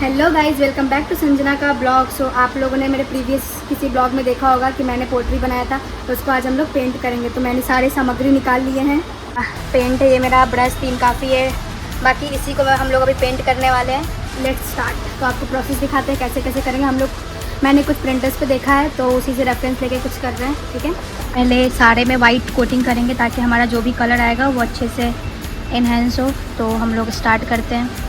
Hello guys, welcome back to Sanjana का blog. सो आप लोगों ने मेरे प्रीवियस किसी ब्लॉग में देखा होगा कि मैंने पोट्री बनाया था, तो उसको आज हम लोग पेंट करेंगे। तो मैंने सारे सामग्री निकाल लिए हैं। पेंट है, ये मेरा ब्रश 3 काफ़ी है, बाकी इसी को हम लोग अभी पेंट करने वाले हैं। Let's start. तो आपको प्रोसेस दिखाते हैं कैसे कैसे करेंगे हम लोग। मैंने कुछ प्रिंटर्स पे देखा है तो उसी से रेफरेंस लेके कुछ कर रहे हैं। ठीक है, पहले सारे में वाइट कोटिंग करेंगे ताकि हमारा जो भी कलर आएगा वो अच्छे से इन्हेंस हो। तो हम लोग स्टार्ट करते हैं।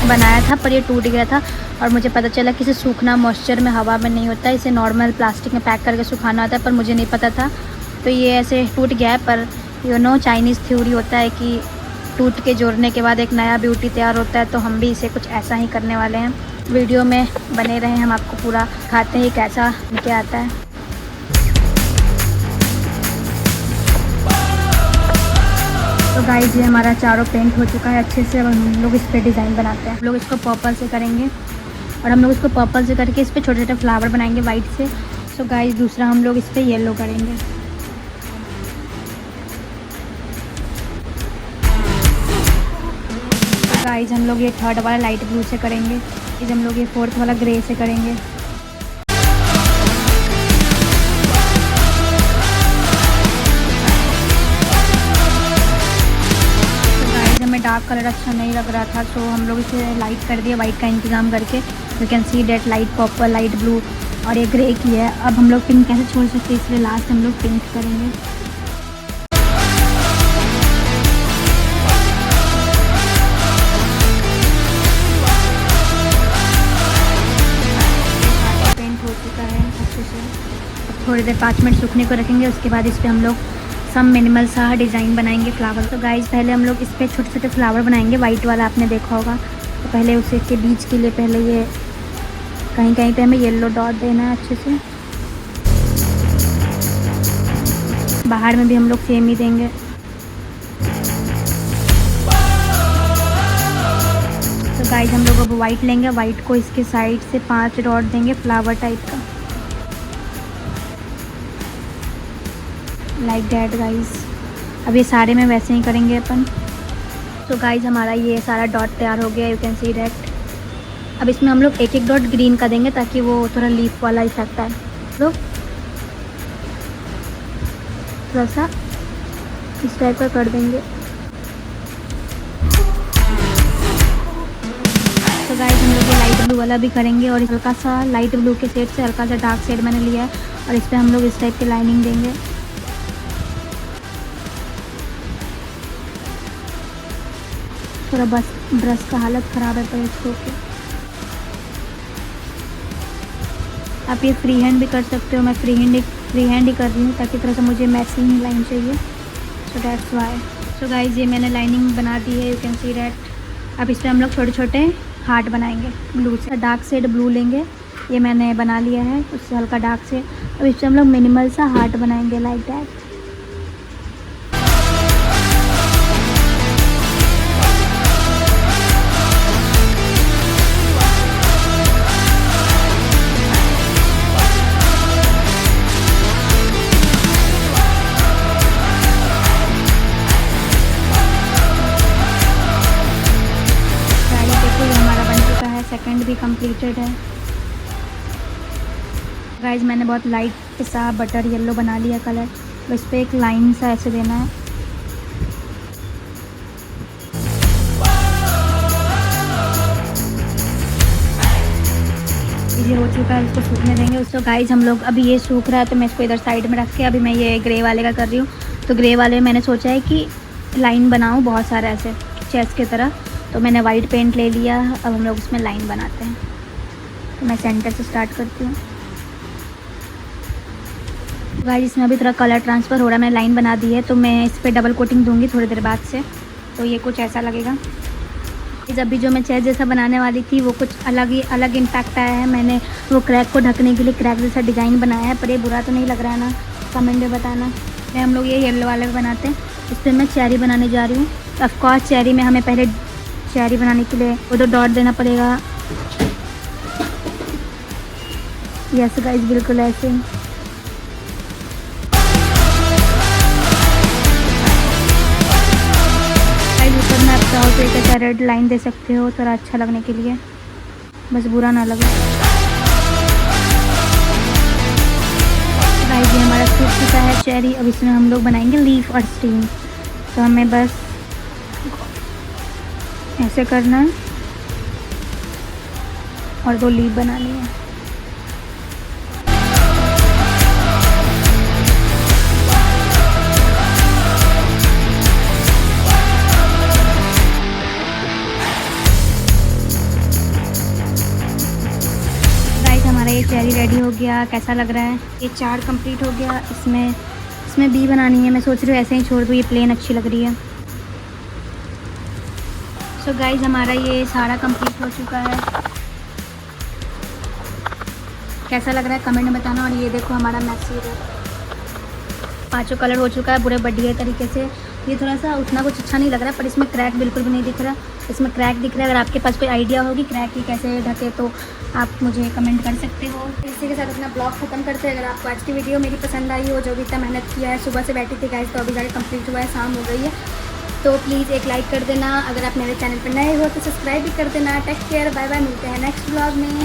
बनाया था पर ये टूट गया था और मुझे पता चला कि इसे सूखना मॉइस्चर में, हवा में नहीं होता है, इसे नॉर्मल प्लास्टिक में पैक करके सुखाना होता है, पर मुझे नहीं पता था। तो ये ऐसे टूट गया है। पर चाइनीज़ थ्योरी होता है कि टूट के जोड़ने के बाद एक नया ब्यूटी तैयार होता है। तो हम भी इसे कुछ ऐसा ही करने वाले हैं। वीडियो में बने रहें, हम आपको पूरा दिखाते हैं कैसा निकल आता है। तो गाइस, ये हमारा चारों पेंट हो चुका है अच्छे से। अब हम लोग इस पर डिज़ाइन बनाते हैं। हम लोग इसको पर्पल से करेंगे और हम लोग इसको पर्पल से करके इस पर छोटे छोटे फ्लावर बनाएंगे वाइट से। सो गाइस, दूसरा हम लोग इस पर येलो करेंगे। तो गाइस, हम लोग ये थर्ड वाला लाइट ब्लू से करेंगे। इस हम लोग ये फोर्थ वाला ग्रे से करेंगे। डार्क कलर अच्छा नहीं लग रहा था तो हम लोग इसे लाइट कर दिया, वाइट का इंतज़ाम करके। You can see that light purple, light blue और ये ग्रे की है। अब हम लोग पिंक कैसे छोड़ सकते हैं, इसलिए लास्ट हम लोग पिंक करेंगे। पेंट हो चुका है अच्छे से। थोड़ी देर 5 मिनट सूखने को रखेंगे। उसके बाद इस पर हम लोग सब मिनिमल सा डिज़ाइन बनाएंगे फ्लावर। तो गाइस, पहले हम लोग इस पर छोटे छोटे फ्लावर बनाएंगे। वाइट वाला आपने देखा होगा। तो पहले उसे के बीच के लिए पहले ये कहीं कहीं पे हमें येलो डॉट देना है अच्छे से। बाहर में भी हम लोग सेम ही देंगे। तो गाइस, हम लोग अब वाइट लेंगे। वाइट को इसके साइड से 5 डॉट देंगे फ्लावर टाइप का, लाइक डैट गाइस। अब ये सारे में वैसे ही करेंगे अपन। तो गाइस, हमारा ये सारा डॉट तैयार हो गया, यू कैन सी डैट। अब इसमें हम लोग एक एक डॉट ग्रीन का देंगे ताकि वो थोड़ा लीफ वाला इफेक्ट आए। तो थोड़ा सा इस टाइप का कर देंगे। तो गाइस, हम लोग ये लाइट ब्लू वाला भी करेंगे और हल्का सा लाइट ब्लू के शेड से हल्का सा डार्क शेड मैंने लिया है और इस पर हम लोग इस टाइप की लाइनिंग देंगे। थोड़ा बस ब्रश का हालत ख़राब है पर इसको आप ये फ्री हैंड भी कर सकते हो। मैं फ्री हैंड ही कर रही हूँ ताकि थोड़ा सा मुझे मैचिंग ही लाइन चाहिए। So that's why. So guys, ये मैंने लाइनिंग बना दी है, यू कैन सी दैट। अब इस पर हम लोग छोटे छोटे हार्ट बनाएंगे ब्लू से। डार्क शेड ब्लू लेंगे, ये मैंने बना लिया है उससे हल्का डार्क शेड। अब इस पर हम लोग मिनिमल सा हार्ट बनाएंगे लाइक दैट। सेकंड भी कंप्लीटेड है। गाइस, मैंने बहुत लाइट सा बटर येलो बना लिया कलर। बस पे एक लाइन सा ऐसे देना है। ये हो चुका है, इसको सूखने देंगे। उसको गाइस, हम लोग अभी ये सूख रहा है तो मैं इसको इधर साइड में रख के अभी मैं ये ग्रे वाले का कर रही हूँ। तो ग्रे वाले में मैंने सोचा है कि लाइन बनाऊँ बहुत सारा ऐसे चेस्ट की तरह। तो मैंने वाइट पेंट ले लिया। अब हम लोग इसमें लाइन बनाते हैं। तो मैं सेंटर से स्टार्ट करती हूँ। गाइस, इसमें अभी थोड़ा कलर ट्रांसफ़र हो रहा है। मैंने लाइन बना दी है तो मैं इस पर डबल कोटिंग दूँगी थोड़ी देर बाद से। तो ये कुछ ऐसा लगेगा। अभी जो मैं चेस्ट जैसा बनाने वाली थी वो कुछ अलग इम्पैक्ट आया है। मैंने वो क्रैक को ढकने के लिए क्रैक जैसा डिज़ाइन बनाया है। पर ये बुरा तो नहीं लग रहा है ना, कमेंट में बताना। मैं हम लोग ये येलो वाले बनाते हैं। इस पर मैं चेरी बनाने जा रही हूँ। ऑफकोर्स चेरी में हमें पहले चेरी बनाने के लिए वो तो डॉट देना पड़ेगा। यस गाइस, बिल्कुल ऐसे। या रेड लाइन दे सकते हो थोड़ा अच्छा लगने के लिए, बस बुरा ना लगे। गाइस ये हमारा सूख चुका है चेरी। अब इसमें हम लोग बनाएंगे लीफ और स्टीम। तो हमें बस ऐसे करना है और 2 लीफ बनानी है। हमारा ये चेरी रेडी हो गया। कैसा लग रहा है? ये चार्ट कंप्लीट हो गया। इसमें बी बनानी है। मैं सोच रही हूँ ऐसे ही छोड़ दूँ, ये प्लेन अच्छी लग रही है। सो गाइज हमारा ये सारा कंप्लीट हो चुका है। कैसा लग रहा है कमेंट में बताना। और ये देखो हमारा मैक्सी है, 5 कलर हो चुका है पूरे बढ़िया तरीके से। ये थोड़ा सा उतना कुछ अच्छा नहीं लग रहा है, पर इसमें क्रैक बिल्कुल भी नहीं दिख रहा। इसमें क्रैक दिख रहा है। अगर आपके पास कोई आइडिया होगी क्रैक की कैसे ढके तो आप मुझे कमेंट कर सकते हो। इसी के साथ अपना ब्लॉग ख़त्म करते हैं। अगर आपको आज की वीडियो मेरी पसंद आई हो, जो भी इतना मेहनत किया है, सुबह से बैठी थी गाइस तो अभी जाके कंप्लीट हुआ है, शाम हो गई है, तो प्लीज़ एक लाइक कर देना। अगर आप मेरे चैनल पर नए हो तो सब्सक्राइब भी कर देना। टेक केयर, बाय बाय, मिलते हैं नेक्स्ट ब्लॉग में।